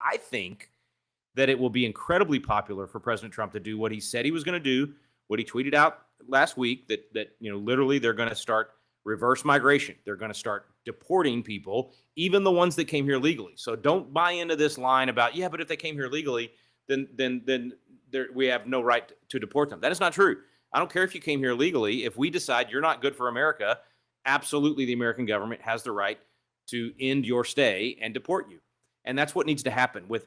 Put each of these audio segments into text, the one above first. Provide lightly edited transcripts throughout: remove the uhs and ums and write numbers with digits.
I think that it will be incredibly popular for President Trump to do what he said he was going to do, what he tweeted out last week, that literally they're going to start reverse migration. They're going to start deporting people, even the ones that came here legally. So don't buy into this line about, yeah, but if they came here legally, then we have no right to deport them. That is not true. I don't care if you came here legally. If we decide you're not good for America, absolutely the American government has the right to end your stay and deport you. And that's what needs to happen with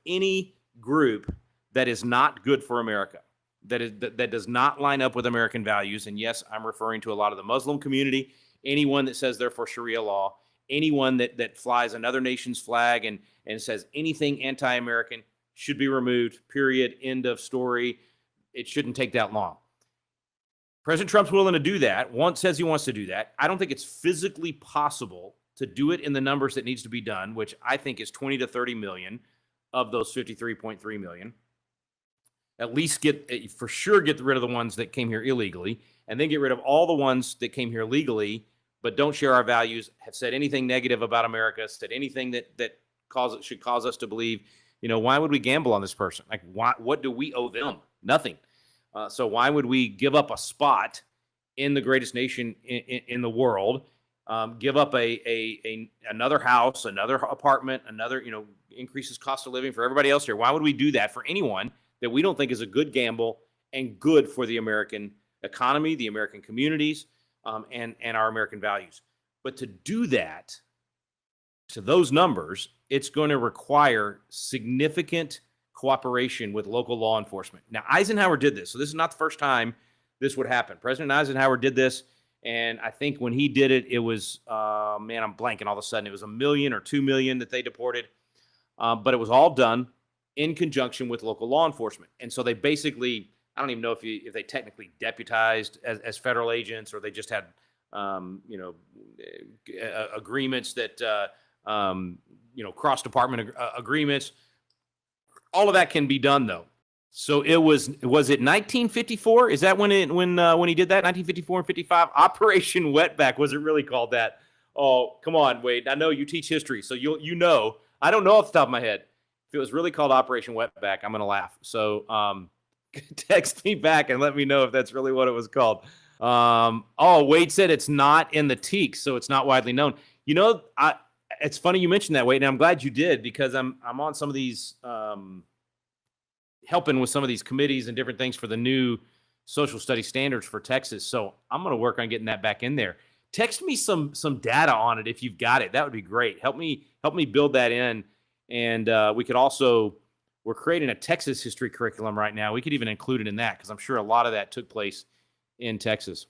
any group that is not good for America, that does not line up with American values. And yes, I'm referring to a lot of the Muslim community, anyone that says they're for Sharia law, anyone that flies another nation's flag and says anything anti-American should be removed, period, end of story. It shouldn't take that long. President Trump's willing to do that. Says he wants to do that. I don't think it's physically possible to do it in the numbers that needs to be done, which I think is 20 to 30 million of those 53.3 million. At least get rid of the ones that came here illegally, and then get rid of all the ones that came here legally but don't share our values, have said anything negative about America, said anything that should cause us to believe, why would we gamble on this person? Like, what do we owe them? Nothing. So why would we give up a spot in the greatest nation in the world, give up another house, another apartment, another, increases cost of living for everybody else here? Why would we do that for anyone that we don't think is a good gamble and good for the American economy, the American communities, and our American values? But to do that, to those numbers, it's going to require significant cooperation with local law enforcement. Now, Eisenhower did this, so this is not the first time this would happen. President Eisenhower did this, and I think when he did it, it was, I'm blanking all of a sudden. It was 1 million or 2 million that they deported, but it was all done in conjunction with local law enforcement. And so they basically, I don't even know if they technically deputized as federal agents, or they just had, agreements that, cross-department agreements. All of that can be done, though. So was it 1954? Is that when he did that? 1954 and 55? Operation Wetback. Was it really called that? Oh, come on, Wade. I know you teach history, so you know. I don't know off the top of my head. If it was really called Operation Wetback, I'm going to laugh. So text me back and let me know if that's really what it was called. Wade said it's not in the teak, so it's not widely known. It's funny you mentioned that, Wade, and I'm glad you did, because I'm on some of these, helping with some of these committees and different things for the new social studies standards for Texas. So I'm going to work on getting that back in there. Text me some data on it if you've got it. That would be great. Help me build that in. And we're creating a Texas history curriculum right now. We could even include it in that, because I'm sure a lot of that took place in Texas.